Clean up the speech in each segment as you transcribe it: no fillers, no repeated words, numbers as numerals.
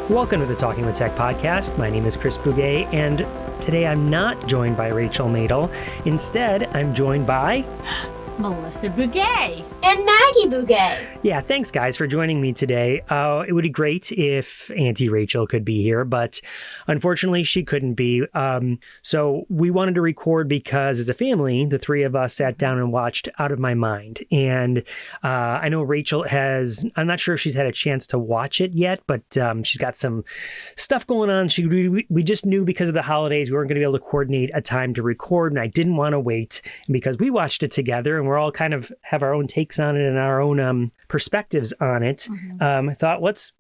Welcome to the Talking with Tech podcast. My name is Chris Bugaj, and today I'm not joined by Rachel Madel. Instead, I'm joined by... Melissa Bugaj. And Maggie Bugaj. Yeah, thanks guys for joining me today. It would be great if Auntie Rachel could be here, but unfortunately she couldn't be. So we wanted to record because as a family, the three of us sat down and watched Out of My Mind. And I know Rachel I'm not sure if she's had a chance to watch it yet, but she's got some stuff going on. We just knew because of the holidays, we weren't going to be able to coordinate a time to record, and I didn't want to wait. And because we watched it together and we're all kind of have our own takes on it and our own perspectives on it, I thought, let's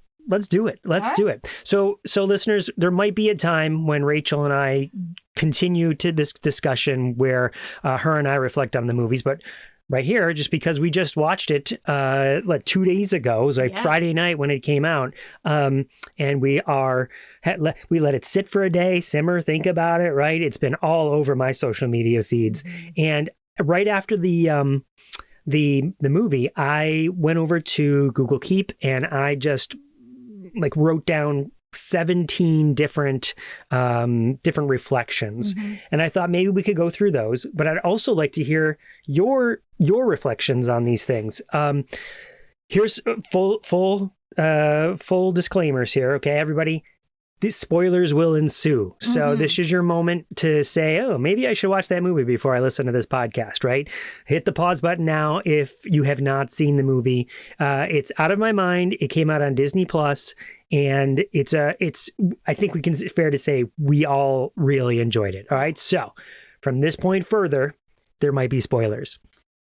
do it. Let's do it. So listeners, there might be a time when Rachel and I continue to this discussion where her and I reflect on the movies, but right here, just because we just watched it 2 days ago, it was like Friday night when it came out, and we let it sit for a day, simmer, think about it, right? It's been all over my social media feeds. And right after the movie, I went over to Google Keep and I just wrote down 17 different reflections. And I thought maybe we could go through those, but I'd also like to hear your reflections on these things. Here's full disclaimers here. Okay, everybody. These spoilers will ensue. So this is your moment to say, oh, maybe I should watch that movie before I listen to this podcast, right? Hit the pause button now if you have not seen the movie. It's Out of My Mind. It came out on Disney Plus, and it's I think we can fair to say we all really enjoyed it. All right. So from this point further, there might be spoilers.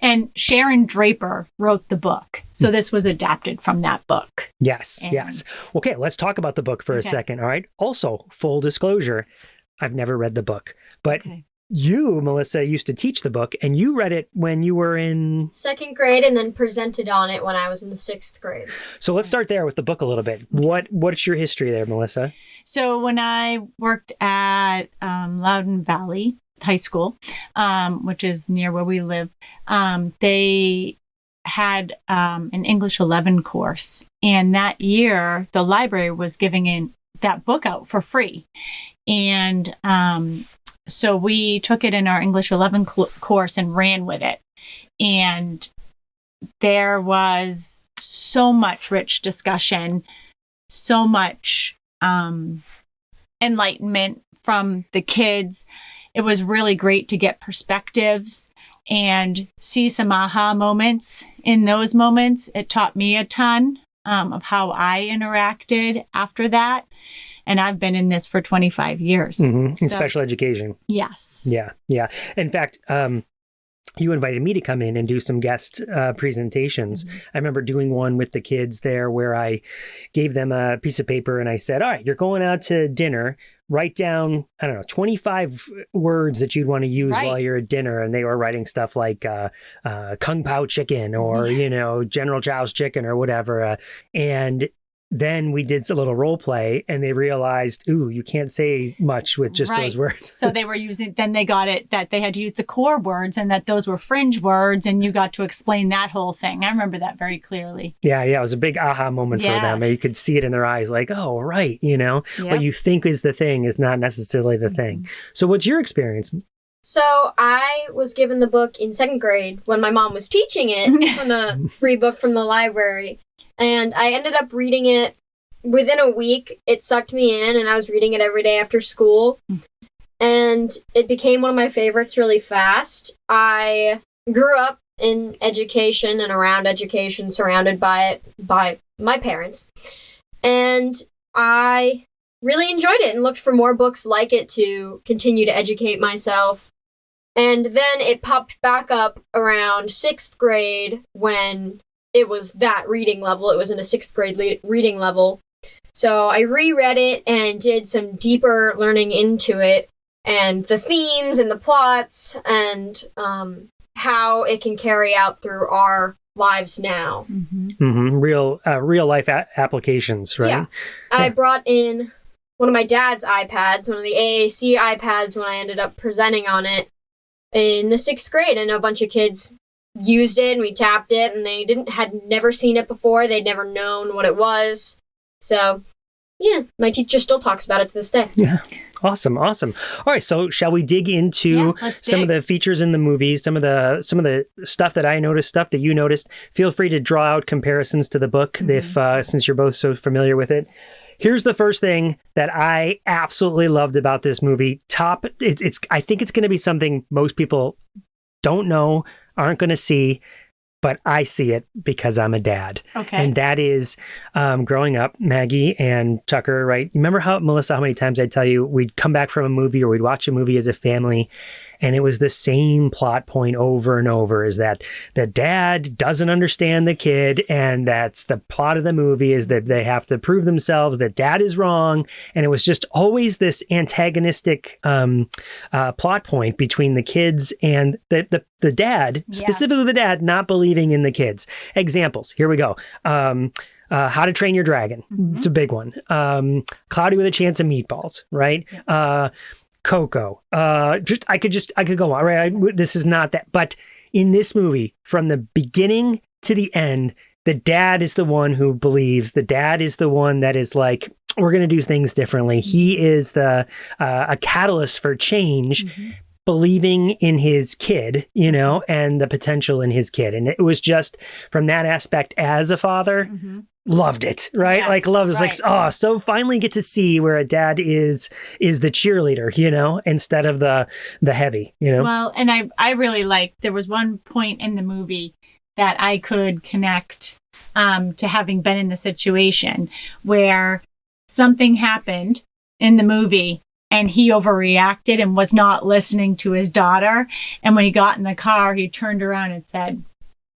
And Sharon Draper wrote the book. So this was adapted from that book. Yes. Okay, let's talk about the book for a second. All right. Also, full disclosure, I've never read the book. But you, Melissa, used to teach the book, and you read it when you were in... second grade, and then presented on it when I was in the 6th grade. So let's start there with the book a little bit. What's your history there, Melissa? So when I worked at Loudon Valley High School, which is near where we live, they had an English 11 course. And that year, the library was giving that book out for free. And so we took it in our English 11 course and ran with it. And there was so much rich discussion, so much enlightenment from the kids. It was really great to get perspectives and see some aha moments. In those moments, it taught me a ton of how I interacted after that. And I've been in this for 25 years. In special education. Yes. Yeah. In fact, you invited me to come in and do some guest presentations. I remember doing one with the kids there where I gave them a piece of paper and I said, all right, you're going out to dinner. Write down, 25 words that you'd want to use while you're at dinner. And they were writing stuff like Kung Pao chicken or, General Chow's chicken or whatever. And then we did a little role play and they realized, you can't say much with just those words. So they were then they got it that they had to use the core words and that those were fringe words. And you got to explain that whole thing. I remember that very clearly. Yeah. It was a big aha moment for them. And you could see it in their eyes like, oh, right. What you think is the thing is not necessarily the thing. So what's your experience? So I was given the book in 2nd grade when my mom was teaching it from the free book from the library. And I ended up reading it within a week. It sucked me in, and I was reading it every day after school. And it became one of my favorites really fast. I grew up in education and around education, surrounded by it by my parents. And I really enjoyed it and looked for more books like it to continue to educate myself. And then it popped back up around 6th grade when it was that reading level. It was in a 6th grade reading level. So I reread it and did some deeper learning into it and the themes and the plots and how it can carry out through our lives now. Real life applications, right? Yeah. I brought in one of my dad's iPads, one of the AAC iPads when I ended up presenting on it in the 6th grade. And a bunch of kids used it and we tapped it and they had never seen it before. They'd never known what it was. So Yeah, my teacher still talks about it to this day. Yeah. Awesome. All right, so shall we dig into some of the features in the movies, some of the stuff that I noticed, stuff that you noticed? Feel free to draw out comparisons to the book if since you're both so familiar with it. Here's the first thing that I absolutely loved about this movie. I think it's going to be something most people don't know, aren't going to see, but I see it because I'm a dad. Okay. And that is growing up, Maggie and Tucker, right? You remember Melissa, how many times I'd tell you we'd come back from a movie or we'd watch a movie as a family, and it was the same plot point over and over, is that the dad doesn't understand the kid, and that's the plot of the movie, is that they have to prove themselves that dad is wrong. And it was just always this antagonistic plot point between the kids and the dad, specifically the dad not believing in the kids. Examples, here we go. How to Train Your Dragon. It's a big one. Cloudy with a Chance of Meatballs, right? Coco. I could go on, right? This is not that. But in this movie, from the beginning to the end, the dad is the one who believes. The dad is the one that is like, we're going to do things differently. He is a catalyst for change, believing in his kid, and the potential in his kid. And it was just from that aspect as a father, loved it, right? Yes, like love is like, so finally get to see where a dad is the cheerleader, instead of the heavy, Well, and I really liked, there was one point in the movie that I could connect to having been in the situation where something happened in the movie and he overreacted and was not listening to his daughter. And when he got in the car, he turned around and said,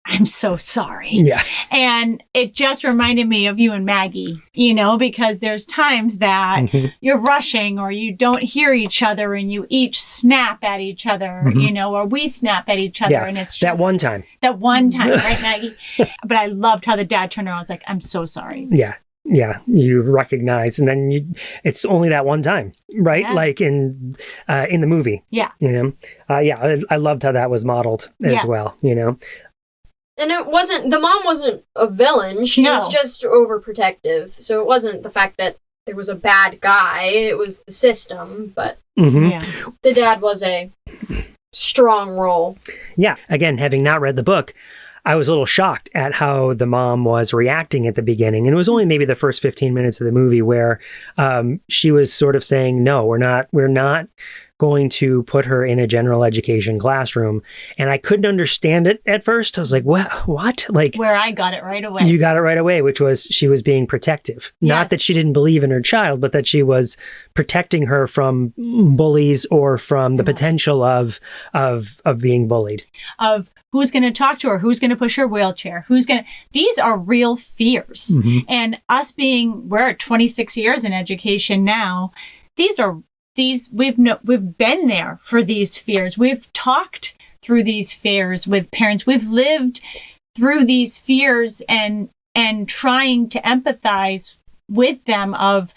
"I'm so sorry." Yeah. And it just reminded me of you and Maggie, because there's times that you're rushing or you don't hear each other and you each snap at each other, or we snap at each other. Yeah. And it's just that one time, right, Maggie? But I loved how the dad turned around. I was like, "I'm so sorry." Yeah, you recognize, and then it's only that one time, right? Yeah. Like in the movie. Yeah. I loved how that was modeled as well, And the mom wasn't a villain. She was just overprotective. So it wasn't the fact that there was a bad guy. It was the system. But the dad was a strong role. Yeah. Again, having not read the book, I was a little shocked at how the mom was reacting at the beginning. And it was only maybe the first 15 minutes of the movie where she was sort of saying, no, we're not going to put her in a general education classroom. And I couldn't understand it at first. I was like, what? Like, where I got it right away. You got it right away, which was she was being protective. Yes. Not that she didn't believe in her child, but that she was protecting her from bullies or from the potential of being bullied. Of who's going to talk to her, who's going to push her wheelchair, these are real fears. And us we're 26 years in education now. We've been there for these fears. We've talked through these fears with parents. We've lived through these fears and trying to empathize with them of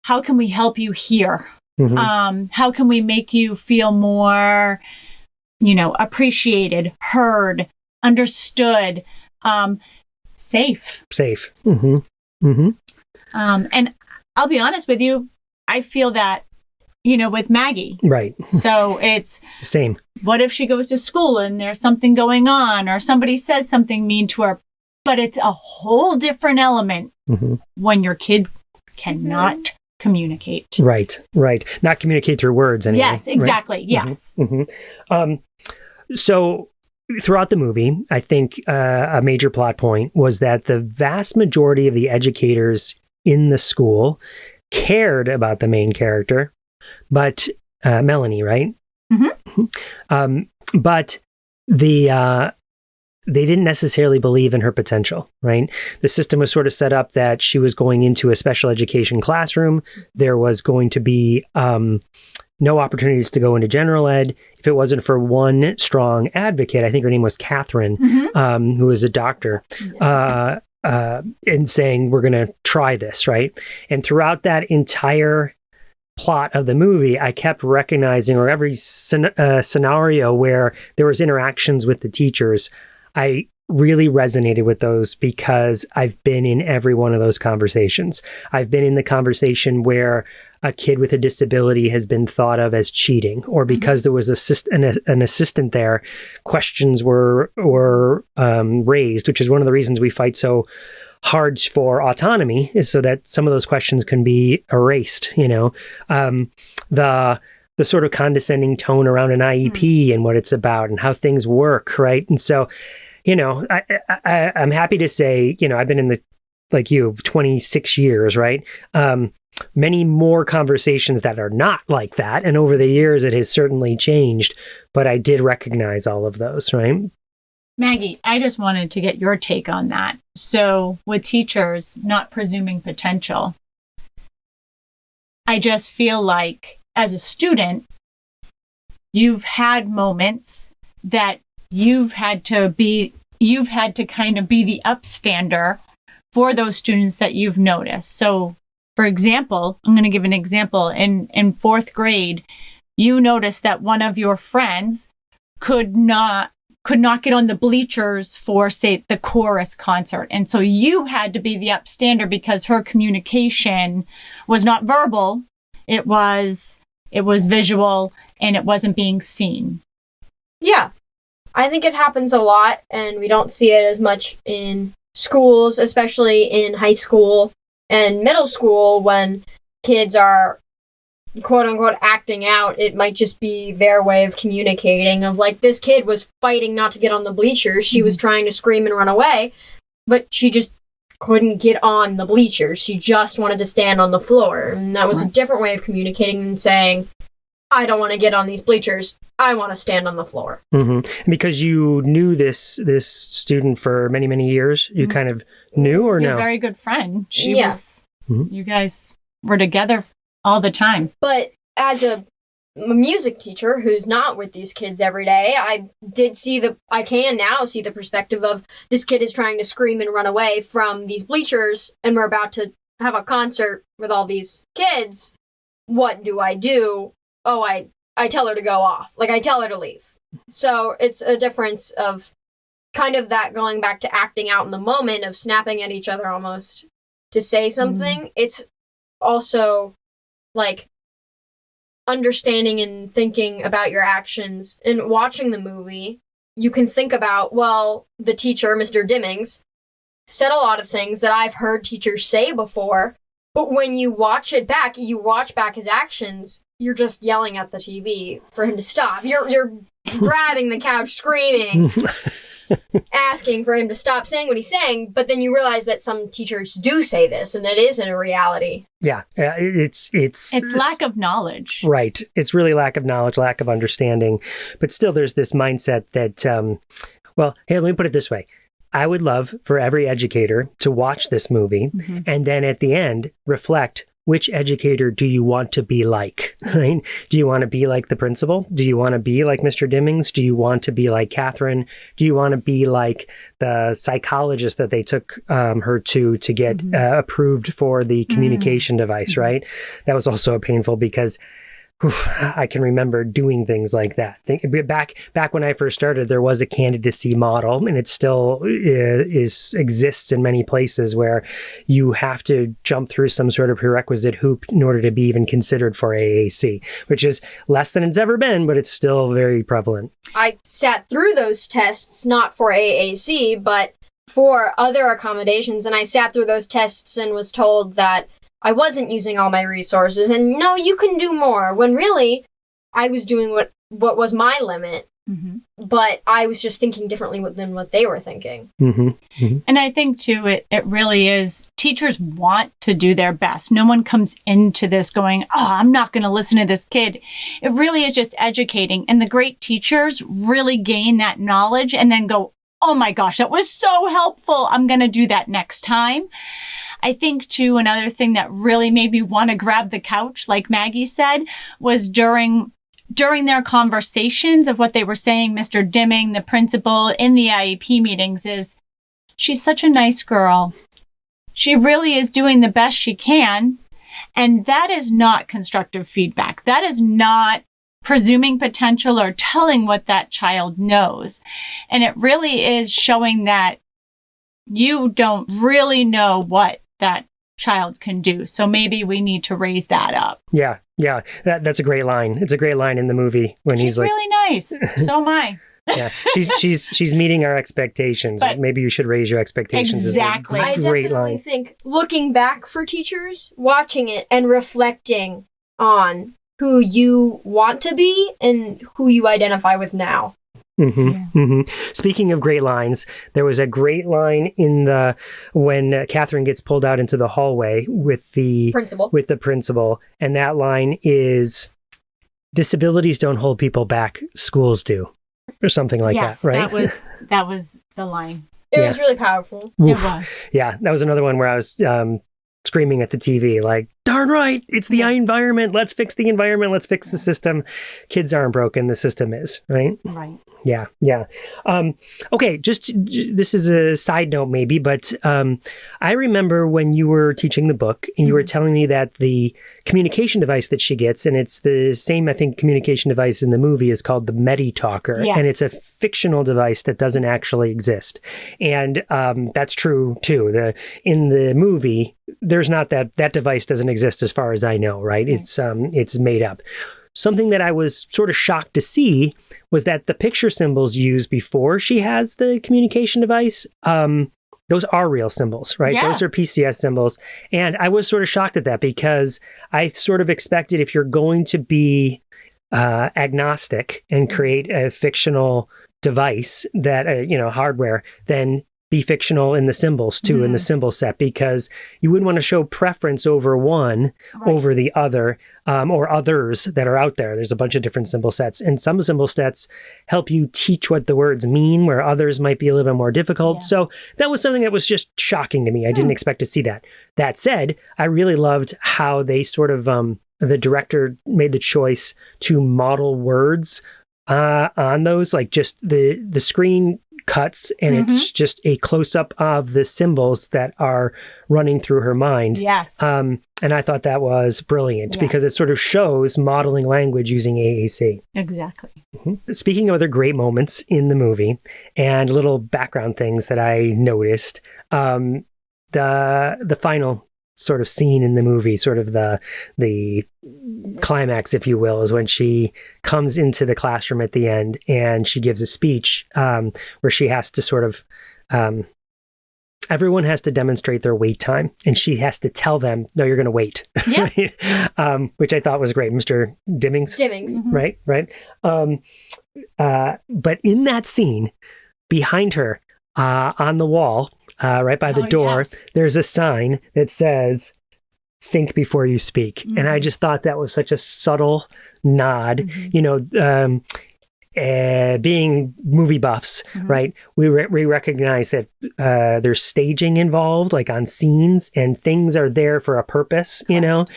how can we help you here? How can we make you feel more, appreciated, heard, understood, safe. And I'll be honest with you, I feel that with Maggie. Right. So it's same. What if she goes to school and there's something going on or somebody says something mean to her? But it's a whole different element when your kid cannot communicate. Right. Not communicate through words anyway. Yes, exactly. Right? Yes. So throughout the movie, I think a major plot point was that the vast majority of the educators in the school cared about the main character, but Melanie, right? But they didn't necessarily believe in her potential, right? The system was sort of set up that she was going into a special education classroom. There was going to be no opportunities to go into general ed if it wasn't for one strong advocate. I think her name was Catherine, who was a doctor. And saying, we're going to try this, right? And throughout that entire plot of the movie, I kept recognizing, or every scenario where there was interactions with the teachers, I really resonated with those because I've been in every one of those conversations. I've been in the conversation where a kid with a disability has been thought of as cheating, or because there was an assistant there, questions were raised, which is one of the reasons we fight so hard for autonomy, is so that some of those questions can be erased. The sort of condescending tone around an IEP and what it's about and how things work, right? And so, I'm happy to say, I've been in the, like you, 26 years, right? Many more conversations that are not like that. And over the years, it has certainly changed, but I did recognize all of those, right? Maggie, I just wanted to get your take on that. So with teachers not presuming potential, I just feel like as a student, you've had moments that you've had to kind of be the upstander for those students that you've noticed. So, for example, I'm going to give an example. In fourth grade, you noticed that one of your friends could not get on the bleachers for, say, the chorus concert. And so you had to be the upstander because her communication was not verbal. It was visual, and it wasn't being seen. Yeah. I think it happens a lot, and we don't see it as much in schools, especially in high school and middle school when kids are quote unquote acting out. It might just be their way of communicating, of like, this kid was fighting not to get on the bleachers. She was trying to scream and run away, but she just couldn't get on the bleachers. She just wanted to stand on the floor. And that was a different way of communicating than saying, I don't want to get on these bleachers. I want to stand on the floor. Mm-hmm. Because you knew this student for many, many years, you kind of knew, or You're no? a very good friend. She was. You guys were together all the time. But as a music teacher who's not with these kids every day, I can now see the perspective of this kid is trying to scream and run away from these bleachers, and we're about to have a concert with all these kids. What do I do? Oh, I tell her to go off. Like, I tell her to leave. So it's a difference of kind of that going back to acting out in the moment of snapping at each other almost to say something. It's also like understanding and thinking about your actions. And watching the movie, you can think about, well, the teacher, Mr. Dimmings, said a lot of things that I've heard teachers say before, but when you watch back his actions, you're just yelling at the TV for him to stop. You're grabbing the couch, screaming, asking for him to stop saying what he's saying. But then you realize that some teachers do say this, and that isn't a reality. Yeah, it's lack of knowledge. Right. It's really lack of knowledge, lack of understanding. But still, there's this mindset that, hey, let me put it this way. I would love for every educator to watch this movie and then at the end reflect, which educator do you want to be like, right? Do you want to be like the principal? Do you want to be like Mr. Dimmings? Do you want to be like Catherine? Do you want to be like the psychologist that they took her to get approved for the communication device, right? That was also painful because I can remember doing things like that. Back when I first started, there was a candidacy model, and it still exists in many places where you have to jump through some sort of prerequisite hoop in order to be even considered for AAC, which is less than it's ever been, but it's still very prevalent. I sat through those tests, not for AAC, but for other accommodations, and I sat through those tests and was told that I wasn't using all my resources, and no, you can do more, when really I was doing what was my limit, but I was just thinking differently than what they were thinking. And I think, too, it really is, teachers want to do their best. No one comes into this going, I'm not going to listen to this kid. It really is just educating, and the great teachers really gain that knowledge and then go, oh my gosh, that was so helpful. I'm going to do that next time. I think, too, another thing that really made me want to grab the couch, like Maggie said, was during their conversations of what they were saying, Mr. Dimming, the principal, in the IEP meetings, is she's such a nice girl. She really is doing the best she can. And that is not constructive feedback. That is not presuming potential or telling what that child knows. And it really is showing that you don't really know what that child can do. So maybe we need to raise that up. Yeah. That's a great line. It's a great line in the movie when She's he's like, really nice. So am I. yeah, she's meeting our expectations. But maybe you should raise your expectations. exactly. I Is a great definitely line. think looking back for teachers, watching it and reflecting on who you want to be and who you identify with now. Speaking of great lines, there was a great line when Catherine gets pulled out into the hallway with the principal, and that line is, "Disabilities don't hold people back, schools do," or something like that, right? that was the line. It was really powerful. It was. Yeah, that was another one where I was screaming at the TV, like, darn right, it's the environment. Let's fix the environment. Let's fix the system. Kids aren't broken. The system is, right? Right. Yeah. Okay, this is a side note maybe, but I remember when you were teaching the book and you were telling me that the communication device that she gets, and it's the same, I think, communication device in the movie, is called the Medi-Talker. Yes. And it's a fictional device that doesn't actually exist. And that's true too. In the movie, there's not that device doesn't exist as far as I know, right? It's made up. Something that I was sort of shocked to see was that the picture symbols used before she has the communication device, those are real symbols, right? Yeah. Those are PCS symbols. And I was sort of shocked at that because I sort of expected, if you're going to be agnostic and create a fictional device that, hardware, then be fictional in the symbols too, in the symbol set, because you wouldn't want to show preference over one over the other, or others that are out there. There's a bunch of different symbol sets, and some symbol sets help you teach what the words mean, where others might be a little bit more difficult. Yeah. So that was something that was just shocking to me. I didn't expect to see that. That said, I really loved how they sort of, the director made the choice to model words on those, like just the screen cuts and it's just a close-up of the symbols that are running through her mind. Yes. And I thought that was brilliant because it sort of shows modeling language using AAC. Exactly. Speaking of other great moments in the movie and little background things that I noticed, the final sort of scene in the movie, sort of the climax, if you will, is when she comes into the classroom at the end and she gives a speech where she has to sort of, everyone has to demonstrate their wait time and she has to tell them, no, you're going to wait. Yeah. Which I thought was great. Mr. Dimmings. Right. But in that scene, behind her, on the wall, right by the door, there's a sign that says, "Think before you speak." And I just thought that was such a subtle nod, being movie buffs, right? We recognize that there's staging involved, like on scenes, and things are there for a purpose, and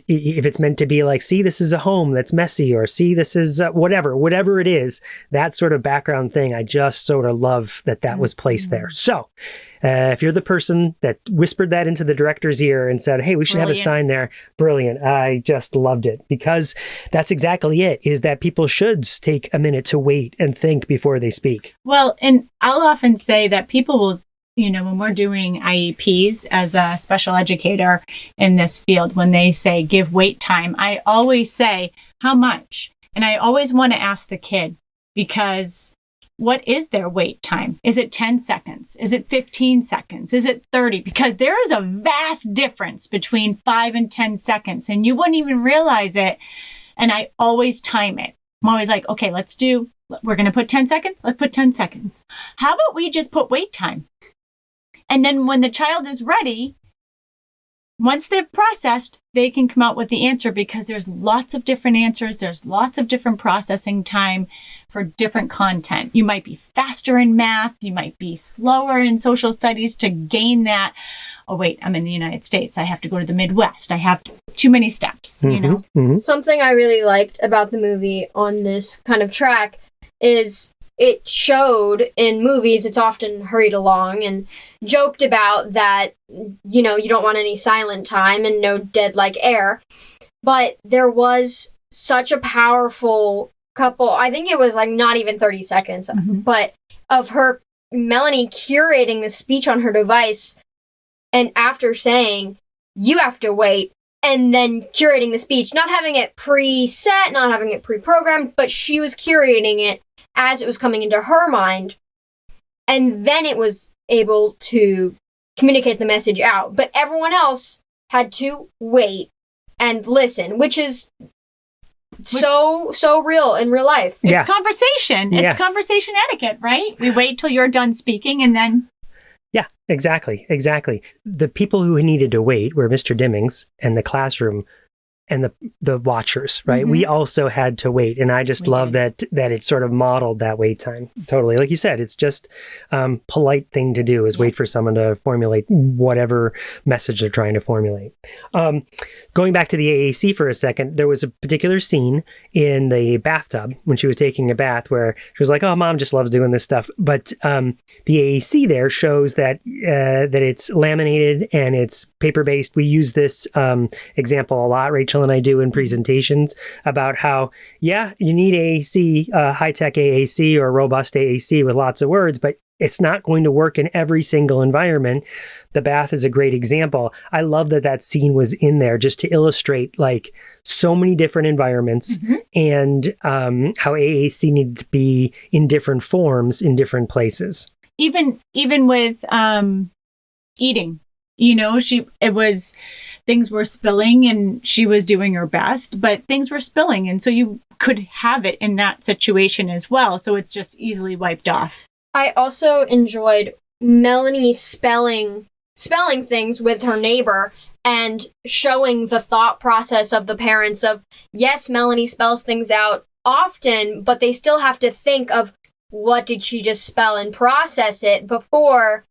if it's meant to be like, see, this is a home that's messy, or see, this is whatever it is, that sort of background thing, I just sort of love that was placed there. So if you're the person that whispered that into the director's ear and said, hey, we should have a sign there, brilliant. I just loved it, because that's exactly it, is that people should take a minute to wait and think before they speak. Well, and I'll often say that people will, when we're doing IEPs as a special educator in this field, when they say give wait time, I always say, how much? And I always want to ask the kid, because what is their wait time? Is it 10 seconds? Is it 15 seconds? Is it 30? Because there is a vast difference between 5 and 10 seconds, and you wouldn't even realize it. And I always time it. I'm always like, okay, we're going to put 10 seconds. Let's put 10 seconds. How about we just put wait time? And then when the child is ready, once they've processed, they can come out with the answer, because there's lots of different answers. There's lots of different processing time for different content. You might be faster in math. You might be slower in social studies to gain that. Oh, wait, I'm in the United States. I have to go to the Midwest. I have too many steps, Something I really liked about the movie on this kind of track is it showed in movies, it's often hurried along and joked about that, you don't want any silent time and no dead like air. But there was such a powerful couple. I think it was like not even 30 seconds, but of her, Melanie, curating the speech on her device, and after saying, you have to wait, and then curating the speech, not having it preset, not having it pre-programmed, but she was curating it as it was coming into her mind, and then it was able to communicate the message out. But everyone else had to wait and listen, which is so real in real life. It's conversation. It's conversation etiquette, right? We wait till you're done speaking and then... Yeah, exactly. The people who needed to wait were Mr. Dimmings and the classroom and the watchers, right? We also had to wait. And I just love that it sort of modeled that wait time. Totally. Like you said, it's just polite thing to do is wait for someone to formulate whatever message they're trying to formulate. Going back to the AAC for a second, there was a particular scene in the bathtub when she was taking a bath where she was like, oh, Mom just loves doing this stuff. But the AAC there shows that it's laminated and it's paper-based. We use this example a lot, Rachel and I do in presentations about how, you need AAC, high-tech AAC or robust AAC with lots of words, but it's not going to work in every single environment. The bath is a great example. I love that scene was in there just to illustrate like so many different environments and how AAC needed to be in different forms in different places. Even with eating. Things were spilling and she was doing her best, but things were spilling. And so you could have it in that situation as well. So it's just easily wiped off. I also enjoyed Melanie spelling things with her neighbor and showing the thought process of the parents of, yes, Melanie spells things out often, but they still have to think of what did she just spell and process it before.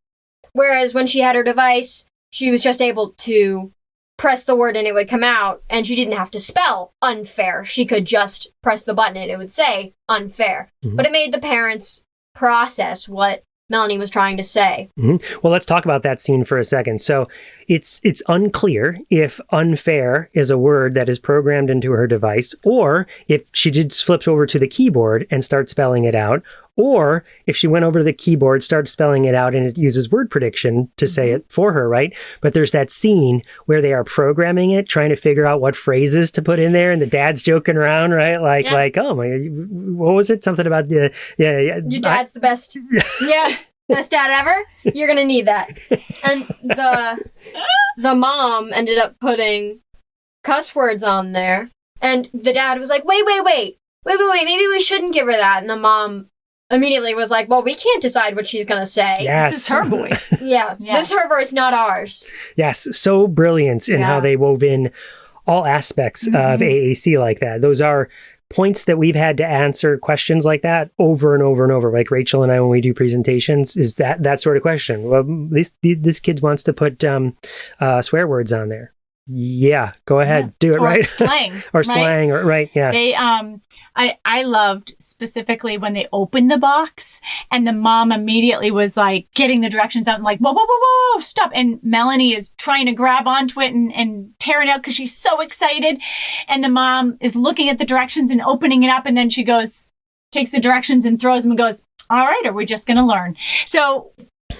Whereas when she had her device, she was just able to press the word and it would come out, and she didn't have to spell unfair. She could just press the button and it would say unfair. But it made the parents process what Melanie was trying to say. Well, let's talk about that scene for a second. So it's unclear if unfair is a word that is programmed into her device, or if she just flips over to the keyboard and starts spelling it out, or if she went over to the keyboard, starts spelling it out, and it uses word prediction to say it for her, right? But there's that scene where they are programming it, trying to figure out what phrases to put in there, and the dad's joking around, right? Like, oh my, what was it? Something about your dad's the best. Best dad ever. You're gonna need that. And the mom ended up putting cuss words on there, and the dad was like, wait, maybe we shouldn't give her that. And the mom immediately was like, well, we can't decide what she's gonna say. Yes. This is her voice. This is her voice, not ours. Yes, so brilliant in how they wove in all aspects of AAC like that. Those are points that we've had to answer questions like that over and over and over. Like Rachel and I, when we do presentations, is that sort of question. Well, this kid wants to put swear words on there. Yeah, go ahead, do it, right? Slang. Or slang, or right, yeah. They, I loved specifically when they opened the box and the mom immediately was like getting the directions out and like, whoa, stop. And Melanie is trying to grab onto it and tear it out because she's so excited. And the mom is looking at the directions and opening it up. And then she takes the directions and throws them and goes, all right, are we just going to learn? So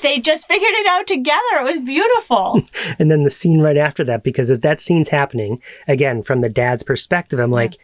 they just figured it out together. It was beautiful. And then the scene right after that, because as that scene's happening, again, from the dad's perspective, I'm like,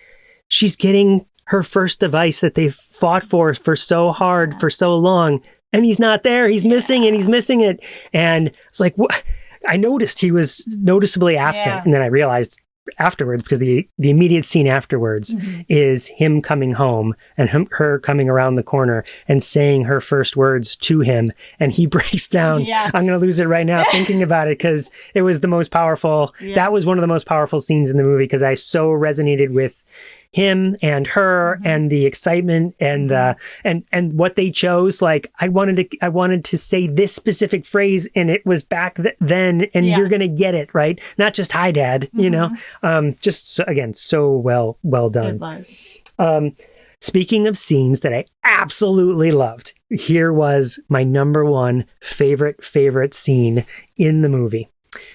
she's getting her first device that they've fought for so hard for so long, and he's not there. He's missing it. And it's like, what? I noticed he was noticeably absent. And then I realized afterwards, because the immediate scene afterwards is him coming home and her coming around the corner and saying her first words to him, and he breaks down. I'm gonna lose it right now thinking about it, because it was the most powerful. That was one of the most powerful scenes in the movie, because I so resonated with him and her and the excitement and and what they chose. Like, I wanted to say this specific phrase, and it was back then, and you're gonna get it right, not just hi dad, you know. Just so, again, so well done. It was. Speaking of scenes that I absolutely loved, here was my number one favorite scene in the movie.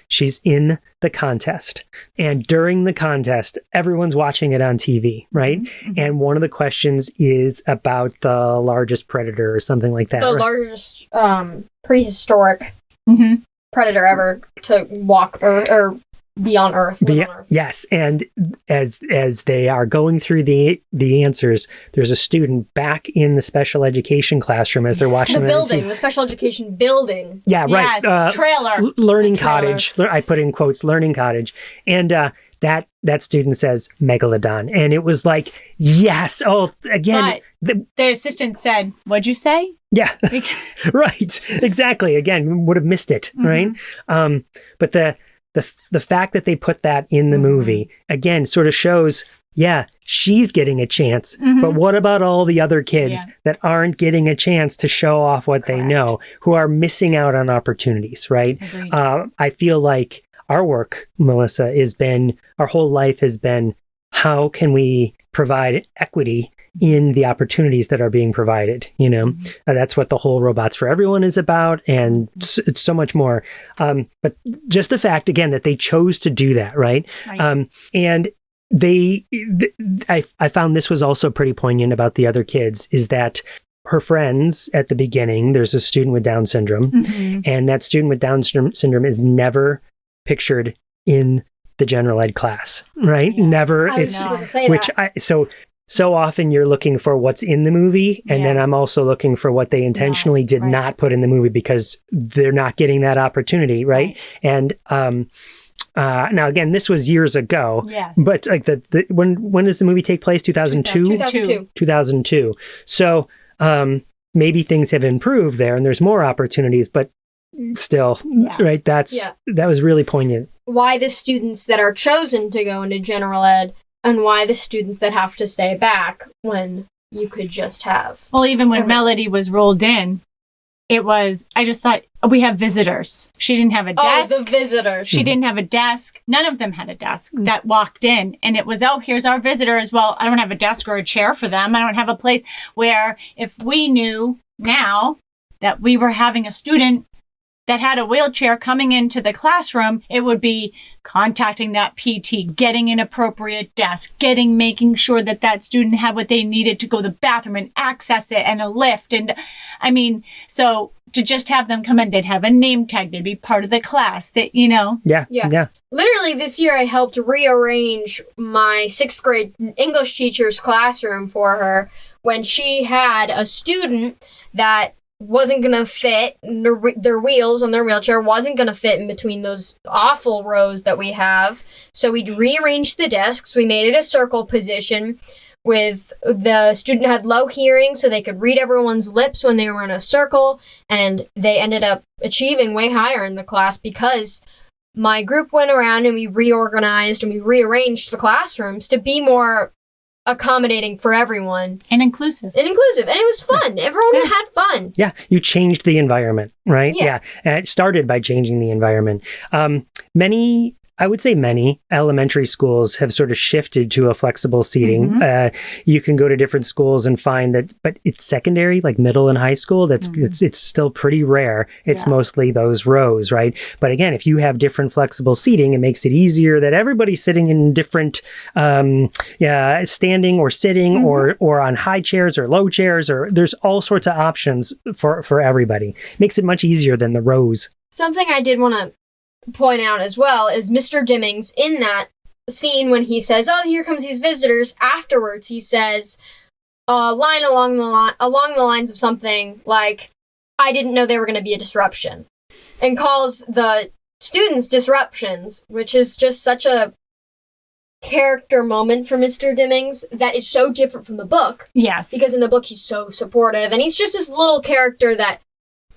She's in the contest. And during the contest, everyone's watching it on TV, right? Mm-hmm. And one of the questions is about the largest predator or something like that. The right? largest prehistoric Mm-hmm. predator ever to walk or be on Earth. Live on Earth. Yes, and as they are going through the answers, there's a student back in the special education classroom as they're watching The it on building, TV. the special education building. Yeah, right. Yes, trailer. Learning The trailer. cottage. I put in quotes, learning cottage. And that student says megalodon. And it was like, yes. Oh, again. The assistant said, "What'd you say?" Yeah, right. Exactly. Again, would have missed it, right? But the fact that they put that in the movie, again, sort of shows, yeah, she's getting a chance. But what about all the other kids that aren't getting a chance to show off what they know, who are missing out on opportunities, right? I feel like our work, Melissa, our whole life has been, how can we provide equity in the opportunities that are being provided? That's what the whole Robots for Everyone is about, and it's so much more. But just the fact, again, that they chose to do that, right? And I found this was also pretty poignant about the other kids, is that her friends at the beginning, there's a student with Down syndrome, and that student with Down syndrome is never pictured in the general ed class, right? Yes. Never. So often you're looking for what's in the movie, and then I'm also looking for what they intentionally did not put in the movie because they're not getting that opportunity, right? And now again, this was years ago, but like when does the movie take place? 2002? 2002. So maybe things have improved there and there's more opportunities, but still, right? That was really poignant. Why the students that are chosen to go into general ed, and why the students that have to stay back when you could just have. Well, even when Melody was rolled in, I just thought, we have visitors. She didn't have a desk. Oh, the visitors. She didn't have a desk. None of them had a desk that walked in. And it was, here's our visitors. Well, I don't have a desk or a chair for them. I don't have a place where, if we knew now that we were having a student that had a wheelchair coming into the classroom, it would be contacting that PT, getting an appropriate desk, making sure that student had what they needed to go to the bathroom and access it, and a lift. And I mean, so to just have them come in, they'd have a name tag, they'd be part of the class, Yeah. Literally this year I helped rearrange my 6th grade English teacher's classroom for her when she had a student that wasn't going to fit, their wheels on their wheelchair wasn't going to fit in between those awful rows that we have. So we rearranged the desks. We made it a circle position with the student had low hearing, so they could read everyone's lips when they were in a circle. And they ended up achieving way higher in the class because my group went around and we reorganized and we rearranged the classrooms to be more accommodating for everyone. And inclusive. And it was fun. Everyone had fun. Yeah. You changed the environment, right? Yeah. And it started by changing the environment. I would say many elementary schools have sort of shifted to a flexible seating. You can go to different schools and find that, but it's secondary, like middle and high school, it's still pretty rare. It's mostly those rows, right? But again, if you have different flexible seating, it makes it easier that everybody's sitting in different standing or sitting or on high chairs or low chairs, or there's all sorts of options for everybody. Makes it much easier than the rows. Something I did want to point out as well is Mr. Dimmings in that scene when he says, "Oh, here comes these visitors." Afterwards, he says a line along the lines of something like, "I didn't know they were going to be a disruption," and calls the students disruptions, which is just such a character moment for Mr. Dimmings that is so different from the book. Yes, because in the book he's so supportive and he's just this little character that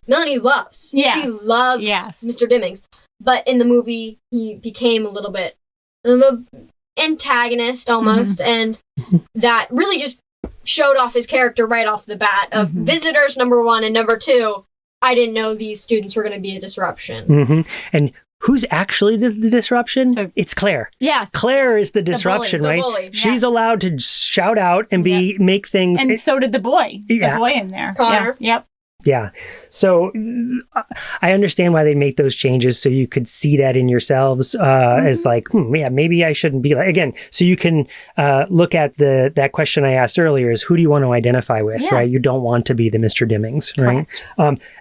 Melanie loves. Yes. She loves Mr. Dimmings. But in the movie, he became a little bit of an antagonist almost, and that really just showed off his character right off the bat of visitors, number one, and number two, I didn't know these students were going to be a disruption. And who's actually the disruption? It's Claire. Yes. Claire is the disruption, right? The bully. She's allowed to shout out and make things. And so did the boy. The boy in there. Connor. Yep. Yeah. So I understand why they make those changes, so you could see that in yourselves as like, yeah, maybe I shouldn't be like, again, so you can look at that question I asked earlier is who do you want to identify with, right? You don't want to be the Mr. Dimmings, right?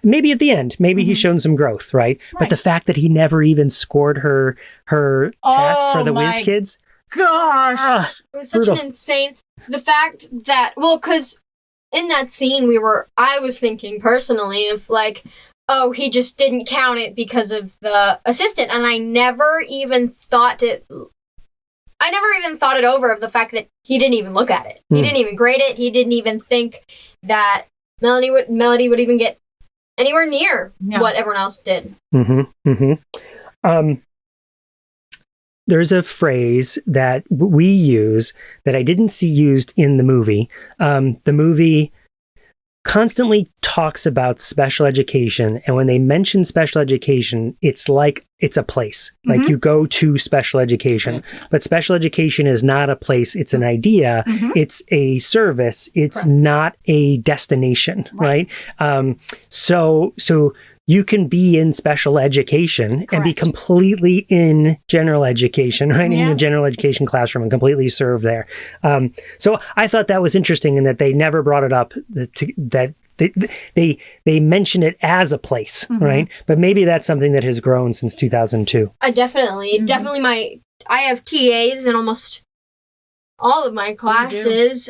Maybe at the end, maybe he's shown some growth, right? But the fact that he never even scored her task for the Whiz Kids. Gosh. It was such an insane, the fact that, well, because in that scene, I was thinking personally of like, oh, he just didn't count it because of the assistant. And I never even thought it over of the fact that he didn't even look at it. He didn't even grade it. He didn't even think that Melody would even get anywhere near what everyone else did. There's a phrase that we use that I didn't see used in the movie. The movie constantly talks about special education, and when they mention special education, it's like it's a place. Like you go to special education, but special education is not a place. It's an idea. It's a service. It's not a destination, right? So you can be in special education and be completely in general education, right? In a general education classroom and completely serve there. So I thought that was interesting in that they never brought it up, that they mention it as a place, right? But maybe that's something that has grown since 2002. Definitely I have TAs in almost all of my classes.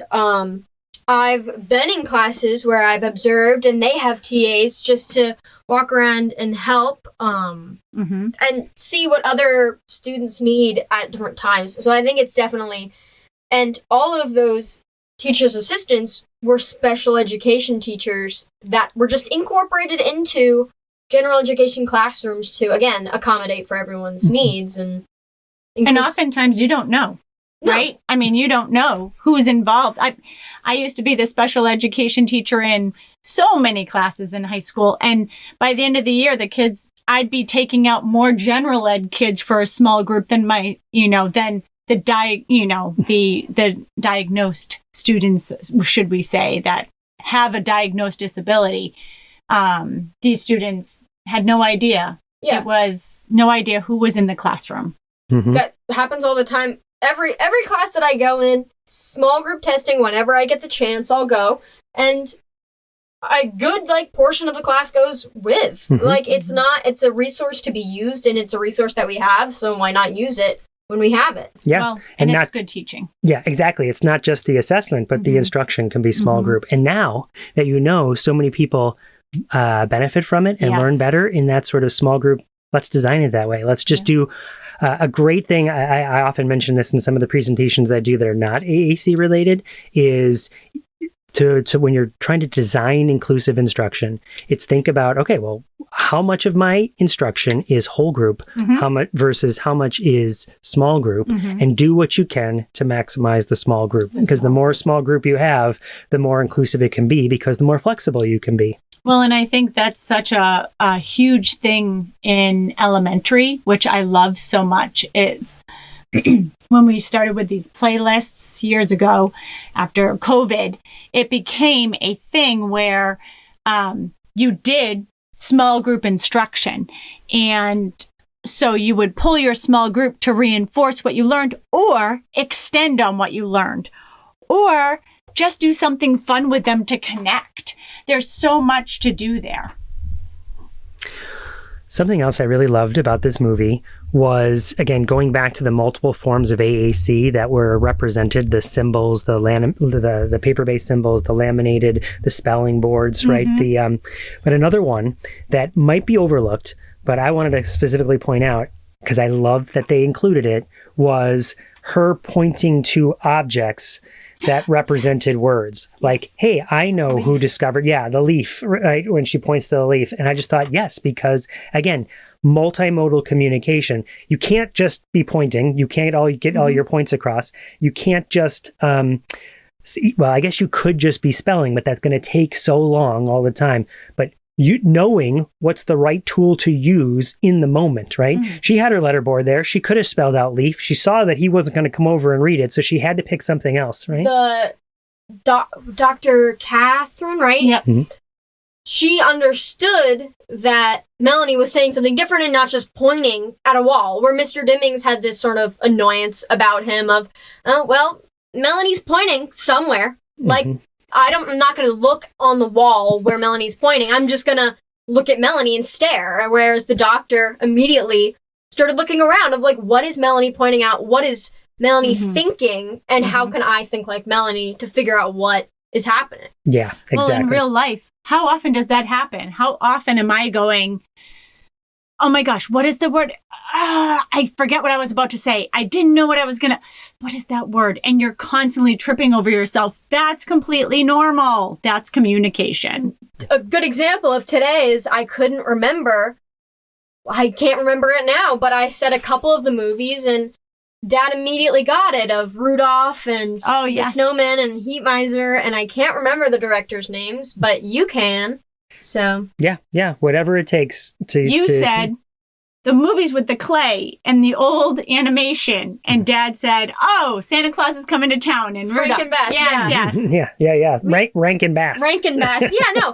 I've been in classes where I've observed and they have TAs just to walk around and help and see what other students need at different times. So I think it's definitely, and all of those teachers' assistants were special education teachers that were just incorporated into general education classrooms to, again, accommodate for everyone's needs. And oftentimes you don't know. Right? I mean, you don't know who's involved. I used to be the special education teacher in so many classes in high school. And by the end of the year, I'd be taking out more general ed kids for a small group than than the diagnosed students, should we say, that have a diagnosed disability. These students had no idea. It was no idea who was in the classroom. That happens all the time. Every class that I go in, small group testing, whenever I get the chance, I'll go. And a good, portion of the class goes with. It's a resource to be used, and it's a resource that we have, so why not use it when we have it? Yeah. Well, and it's good teaching. Yeah, exactly. It's not just the assessment, but the instruction can be small group. And now that so many people benefit from it and learn better in that sort of small group, let's design it that way. Let's just do a great thing. I often mention this in some of the presentations I do that are not AAC related, is to when you're trying to design inclusive instruction, it's think about, okay, well, how much of my instruction is whole group, how much versus how much is small group, and do what you can to maximize the small group. Because the more small group you have, the more inclusive it can be, because the more flexible you can be. Well, and I think that's such a huge thing in elementary, which I love so much, is when we started with these playlists years ago after COVID, it became a thing where you did small group instruction. And so you would pull your small group to reinforce what you learned or extend on what you learned, or just do something fun with them to connect. There's so much to do there. Something else I really loved about this movie was, again, going back to the multiple forms of AAC that were represented, the symbols, the paper-based symbols, the laminated, the spelling boards, right? But another one that might be overlooked, but I wanted to specifically point out, because I love that they included it, was her pointing to objects that represented words. Like, hey, I know who discovered, the leaf, right? When she points to the leaf. And I just thought, yes, because again, multimodal communication, you can't just be pointing. You can't get all your points across. You can't just, well, I guess you could just be spelling, but that's going to take so long all the time. But you knowing what's the right tool to use in the moment, right? She had her letterboard there. She could have spelled out leaf. She saw that he wasn't going to come over and read it, so she had to pick something else, right? The Dr. Catherine, right? Yep. she understood that Melanie was saying something different and not just pointing at a wall, where Mr. Dimmings had this sort of annoyance about him of, oh, well, Melanie's pointing somewhere. Like, I'm not going to look on the wall where Melanie's pointing. I'm just going to look at Melanie and stare. Whereas the doctor immediately started looking around of like, what is Melanie pointing out? What is Melanie thinking? And how can I think like Melanie to figure out what is happening? Yeah, exactly. Well, in real life, how often does that happen? How often am I going, oh my gosh, what is the word? I forget what I was about to say. I didn't know what I was going to, what is that word? And you're constantly tripping over yourself. That's completely normal. That's communication. A good example of today is I couldn't remember. I can't remember it now, but I said a couple of the movies and Dad immediately got it of Rudolph and The Snowman and Heat Miser, and I can't remember the directors' names, but you can. So yeah, whatever it takes to. You said the movies with the clay and the old animation, and Dad said, "Oh, Santa Claus is coming to town," and Rudolph. Rankin Bass, Yes. Yeah. Rankin Bass. Rankin Bass. Yeah, no,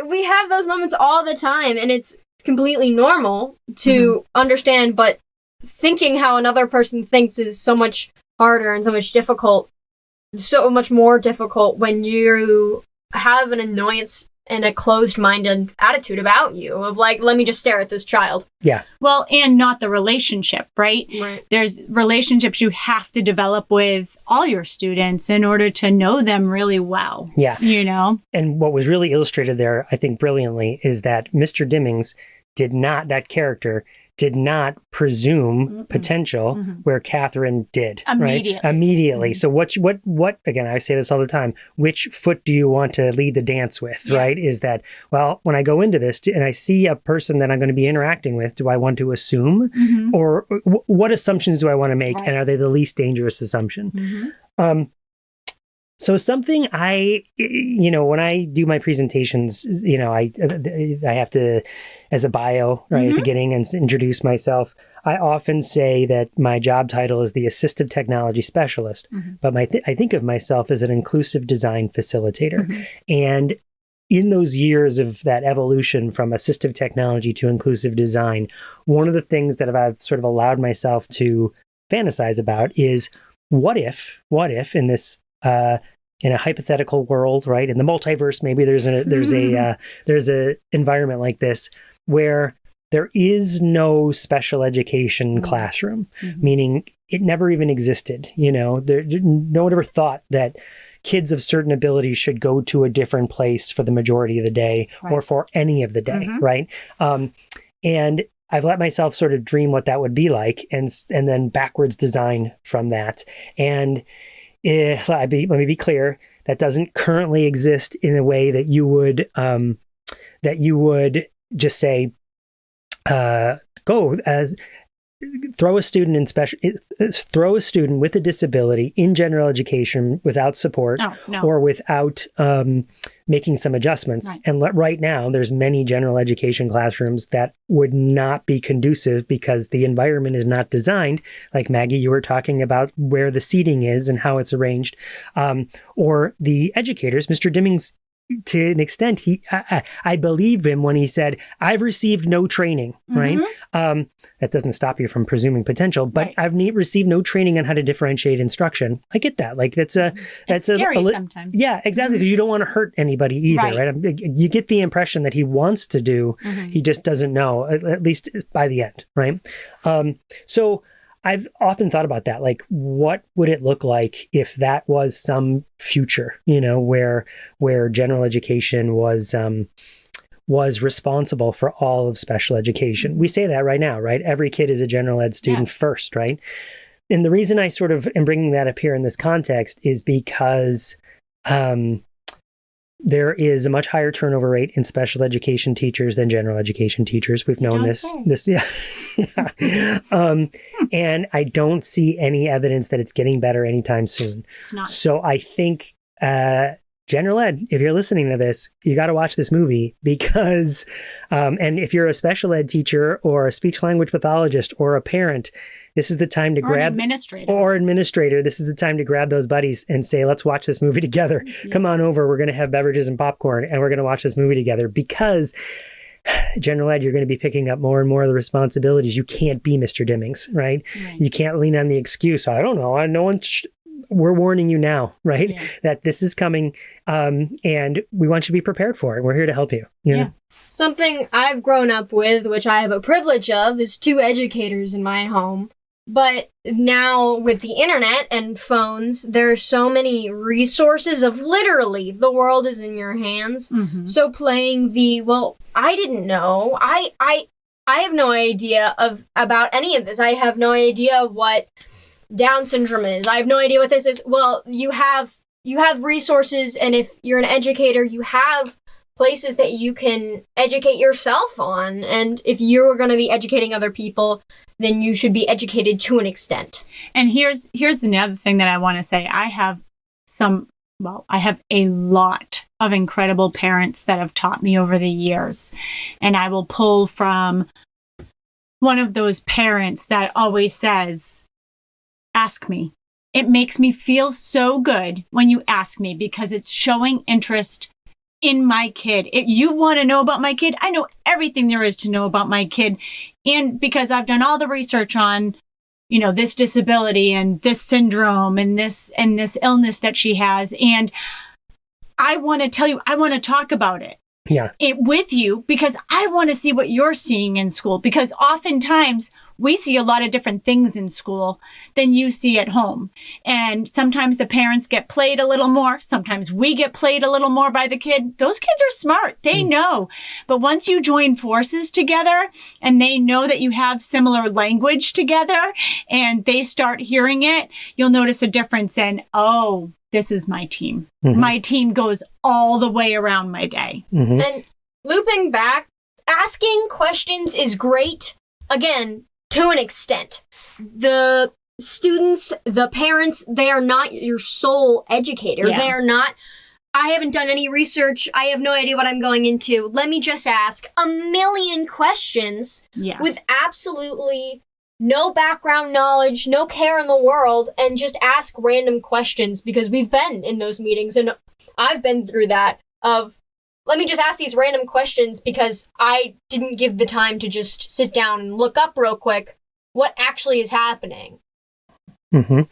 we have those moments all the time, and it's completely normal to understand, but thinking how another person thinks is so much harder and so much more difficult when you have an annoyance and a closed-minded attitude about you of like, let me just stare at this child. Yeah. Well, and not the relationship, right? Right. There's relationships you have to develop with all your students in order to know them really well. Yeah. You know? And what was really illustrated there, I think brilliantly, is that Mr. Dimmings that character did not presume potential where Catherine did. Immediately. Right? Immediately. So what, again, I say this all the time, which foot do you want to lead the dance with, right? Is that, well, when I go into this and I see a person that I'm going to be interacting with, do I want to assume or what assumptions do I want to make? Right. And are they the least dangerous assumption? So something when I do my presentations, I have to, as a bio, right, at the beginning and introduce myself, I often say that my job title is the Assistive Technology Specialist, but I think of myself as an inclusive design facilitator. And in those years of that evolution from assistive technology to inclusive design, one of the things that I've sort of allowed myself to fantasize about is what if in this in a hypothetical world, right? In the multiverse, maybe there's a environment like this where there is no special education classroom, meaning it never even existed. No one ever thought that kids of certain abilities should go to a different place for the majority of the day or for any of the day, right? And I've let myself sort of dream what that would be like, and then backwards design from that. And let me be clear, that doesn't currently exist in a way that you would just say, throw a student with a disability in general education without support or without making some adjustments. Right. And right now, there's many general education classrooms that would not be conducive because the environment is not designed, like Maggie, you were talking about where the seating is and how it's arranged, or the educators. Mr. Dimmings, to an extent, I believe him when he said, I've received no training, right? That doesn't stop you from presuming potential, but I've received no training on how to differentiate instruction. I get that. Like that's scary sometimes. Yeah, exactly. Because you don't want to hurt anybody either, right? You get the impression that he wants to do, he just doesn't know, at least by the end, right? So I've often thought about that. Like, what would it look like if that was some future, where general education was responsible for all of special education? We say that right now, right? Every kid is a general ed student first, right? And the reason I sort of am bringing that up here in this context is because there is a much higher turnover rate in special education teachers than general education teachers. We've known this. And I don't see any evidence that it's getting better anytime soon. It's not. So I think General ed, if you're listening to this, you got to watch this movie because, and if you're a special ed teacher or a speech language pathologist or a parent, this is the time to grab administrator. This is the time to grab those buddies and say, let's watch this movie together. Yeah. Come on over. We're going to have beverages and popcorn and we're going to watch this movie together because general ed, you're going to be picking up more and more of the responsibilities. You can't be Mr. Dimmings, right? You can't lean on the excuse. I don't know. No one. We're warning you now, right? Yeah. That this is coming, and we want you to be prepared for it. We're here to help you. You know? Something I've grown up with, which I have a privilege of, is 2 educators in my home. But now with the internet and phones, there are so many resources of literally the world is in your hands. Mm-hmm. So playing I didn't know. I have no idea about any of this. I have no idea what Down syndrome is. I have no idea what this is. Well, you have resources, and if you're an educator, you have places that you can educate yourself on. And if you're going to be educating other people, then you should be educated to an extent. And here's another thing that I want to say. I have a lot of incredible parents that have taught me over the years. And I will pull from one of those parents that always says, ask me. It makes me feel so good when you ask me because it's showing interest in my kid. If you want to know about my kid, I know everything there is to know about my kid. And because I've done all the research on, this disability and this syndrome and this illness that she has. And I want to tell you, I want to talk about it. With you because I want to see what you're seeing in school, because oftentimes we see a lot of different things in school than you see at home. And sometimes the parents get played a little more. Sometimes we get played a little more by the kid. Those kids are smart. They know. But once you join forces together and they know that you have similar language together and they start hearing it, you'll notice a difference in, oh, this is my team. Mm-hmm. My team goes all the way around my day. Mm-hmm. And looping back, asking questions is great. Again, to an extent. The students, the parents, they are not your sole educator. Yeah. They are not, I haven't done any research. I have no idea what I'm going into. Let me just ask a million questions with absolutely no background knowledge, no care in the world, and just ask random questions because we've been in those meetings and I've been through that of, let me just ask these random questions because I didn't give the time to just sit down and look up real quick what actually is happening. Mm-hmm.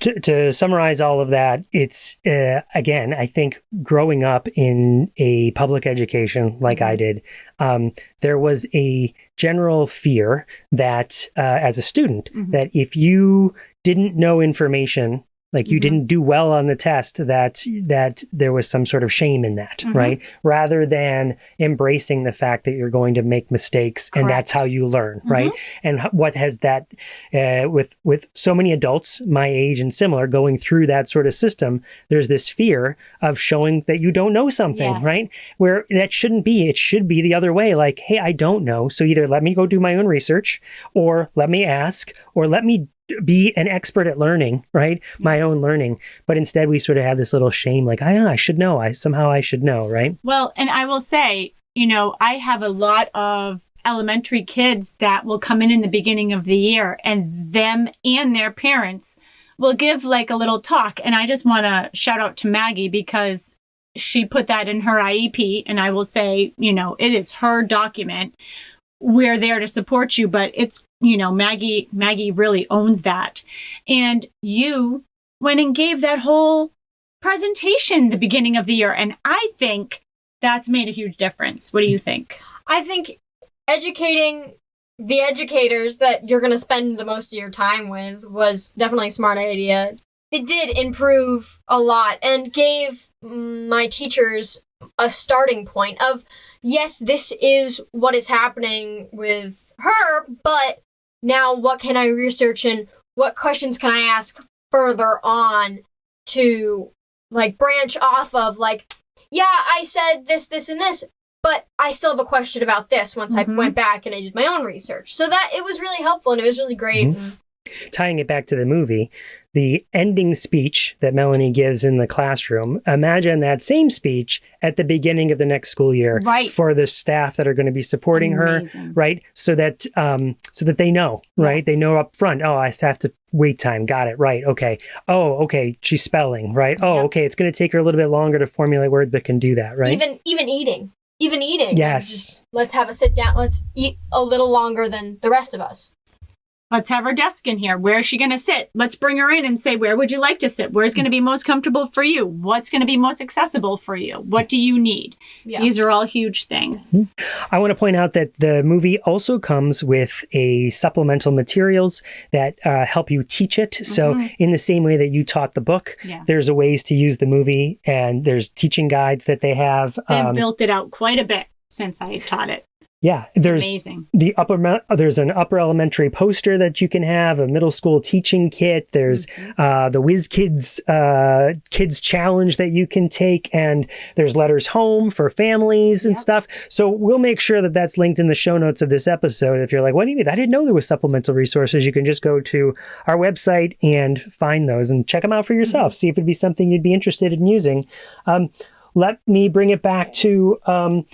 To summarize all of that, it's, again, I think growing up in a public education like I did, there was a general fear that as a student, that if you didn't know information, like you didn't do well on the test, that there was some sort of shame in that, right? Rather than embracing the fact that you're going to make mistakes. Correct. And that's how you learn, right? And what has that, with so many adults my age and similar going through that sort of system, there's this fear of showing that you don't know something, right? Where that shouldn't be. It should be the other way. Like, hey, I don't know. So either let me go do my own research or let me ask or let me be an expert at learning, right? My own learning. But instead we sort of have this little shame, like, I should know. I should know, right? Well, and I will say, I have a lot of elementary kids that will come in the beginning of the year and them and their parents will give like a little talk. And I just want to shout out to Maggie because she put that in her IEP. And I will say, it is her document. We're there to support you, but it's, Maggie really owns that. And you went and gave that whole presentation the beginning of the year. And I think that's made a huge difference. What do you think? I think educating the educators that you're going to spend the most of your time with was definitely a smart idea. It did improve a lot and gave my teachers a starting point of, yes, this is what is happening with her, but now what can I research and what questions can I ask further on to like branch off of like, yeah, I said this, and this, but I still have a question about this once I went back and I did my own research. So that it was really helpful and it was really great. Tying it back to the movie, the ending speech that Melanie gives in the classroom, imagine that same speech at the beginning of the next school year for the staff that are going to be supporting her, right? So that they know, right? Yes. They know up front, oh, I have to wait time. Got it. Right. Okay. Oh, okay. She's spelling, right? Oh, okay. It's going to take her a little bit longer to formulate words, but can do that, right? Even eating. Yes. Just, let's have a sit down. Let's eat a little longer than the rest of us. Let's have her desk in here. Where is she going to sit? Let's bring her in and say, where would you like to sit? Where's going to be most comfortable for you? What's going to be most accessible for you? What do you need? Yeah. These are all huge things. I want to point out that the movie also comes with a supplemental materials that help you teach it. So in the same way that you taught the book, there's a ways to use the movie, and there's teaching guides that they have. They've built it out quite a bit since I taught it. Yeah, there's amazing. There's an upper elementary poster that you can have, a middle school teaching kit. There's the Whiz Kids Kids Challenge that you can take, and there's letters home for families and stuff. So we'll make sure that that's linked in the show notes of this episode. If you're like, what do you mean? I didn't know there was supplemental resources. You can just go to our website and find those and check them out for yourself. See if it'd be something you'd be interested in using. Let me bring it back to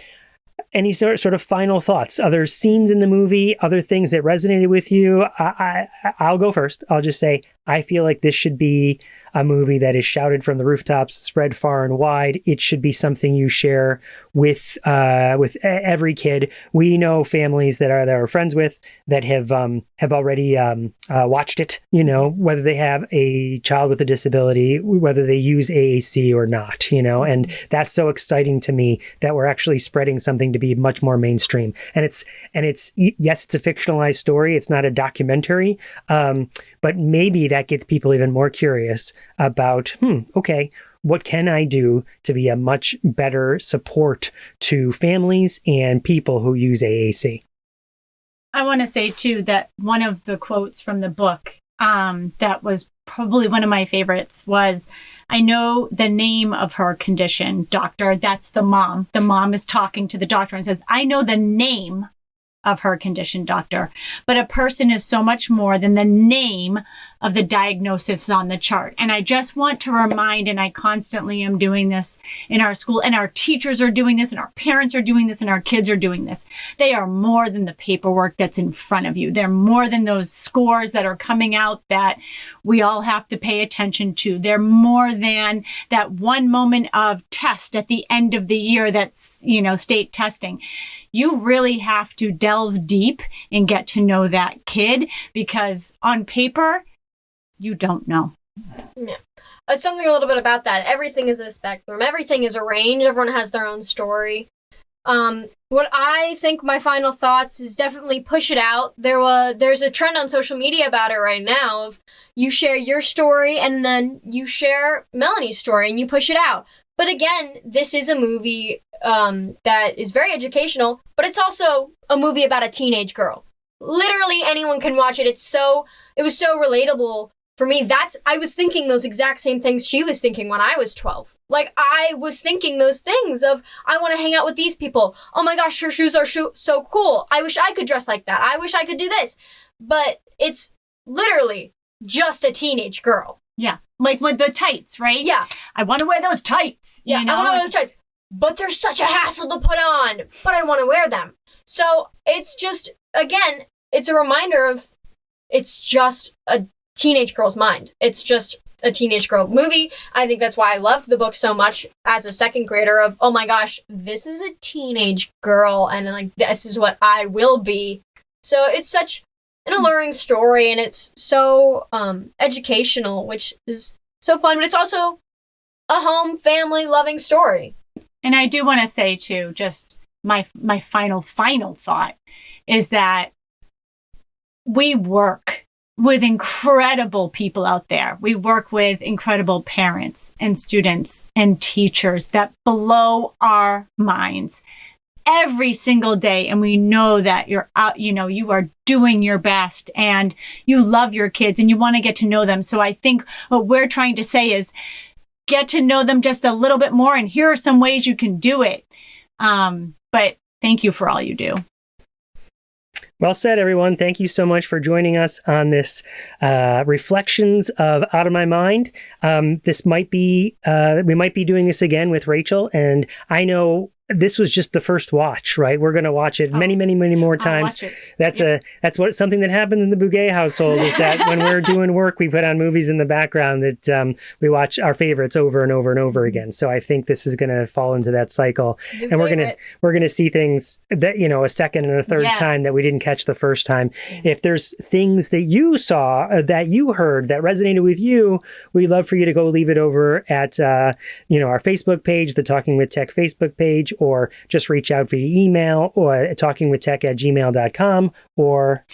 any sort of final thoughts, other scenes in the movie, other things that resonated with you. I'll go first. I'll just say, I feel like this should be a movie that is shouted from the rooftops, spread far and wide. It should be something you share with every kid. We know families that are friends with that have already watched it. You know, whether they have a child with a disability, whether they use AAC or not. You know, and that's so exciting to me that we're actually spreading something to be much more mainstream. And it's yes, it's a fictionalized story. It's not a documentary, but maybe that gets people even more curious about, okay, what can I do to be a much better support to families and people who use AAC? I want to say, too, that one of the quotes from the book that was probably one of my favorites was, I know the name of her condition, doctor. That's the mom. The mom is talking to the doctor and says, I know the name of her condition, doctor, but a person is so much more than the name of the diagnosis on the chart. And I just want to remind, and I constantly am doing this in our school, and our teachers are doing this, and our parents are doing this, and our kids are doing this. They are more than the paperwork that's in front of you. They're more than those scores that are coming out that we all have to pay attention to. They're more than that one moment of test at the end of the year that's, state testing. You really have to delve deep and get to know that kid, because on paper, you don't know. Yeah. Something a little bit about that. Everything is a spectrum. Everything is a range. Everyone has their own story. What I think my final thoughts is definitely push it out. There's a trend on social media about it right now of you share your story and then you share Melanie's story and you push it out. But again, this is a movie that is very educational, but it's also a movie about a teenage girl. Literally anyone can watch it. It was so relatable for me. I was thinking those exact same things she was thinking when I was 12. Like, I was thinking those things of, I want to hang out with these people. Oh my gosh, her shoes are so cool. I wish I could dress like that. I wish I could do this. But it's literally just a teenage girl. Yeah. Like with the tights, right? Yeah. I want to wear those tights. Yeah, I want to wear those tights. But they're such a hassle to put on. But I want to wear them. So it's just, again, it's a reminder of, it's just a teenage girl's mind. It's just a teenage girl movie. I think that's why I loved the book so much as a second grader of, oh my gosh, this is a teenage girl and like this is what I will be. So it's such an alluring story and it's so educational, which is so fun, but it's also a home family loving story. And I do want to say too, just my final thought is that we work with incredible people out there. We work with incredible parents and students and teachers that blow our minds every single day. And we know that you're out, you are doing your best and you love your kids and you want to get to know them. So I think what we're trying to say is get to know them just a little bit more. And here are some ways you can do it. But thank you for all you do. Well said, everyone. Thank you so much for joining us on this Reflections of Out of My Mind. This might be, we might be doing this again with Rachel, and I know this was just the first watch, right? We're going to watch it many, many, many more times. That's something that happens in the Bugaj household is that when we're doing work, we put on movies in the background that we watch our favorites over and over and over again. So I think this is going to fall into that cycle, and we're going to see things that, a second and a third time that we didn't catch the first time. If there's things that you saw, that you heard that resonated with you, we'd love for you to go leave it over at our Facebook page, the Talking with Tech Facebook page, or just reach out via email or talkingwithtech@gmail.com. Or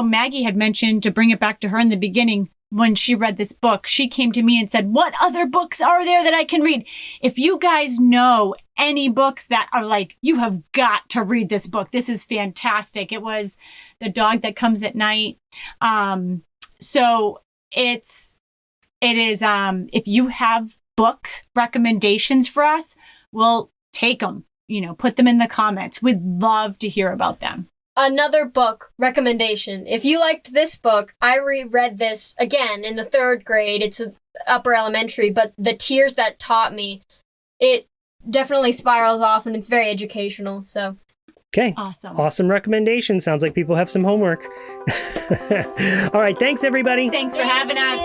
Maggie had mentioned to bring it back to her in the beginning when she read this book. She came to me and said, what other books are there that I can read? If you guys know any books that are like, you have got to read this book. This is fantastic. It was The Dog That Comes at Night. So it is, if you have books recommendations for us, we'll take them, put them in the comments. We'd love to hear about them. Another book recommendation. If you liked this book, I reread this again in the 3rd grade. It's upper elementary, but The Tears That Taught Me, it definitely spirals off and it's very educational. So, okay. Awesome recommendation. Sounds like people have some homework. All right. Thanks, everybody. Thanks for having us.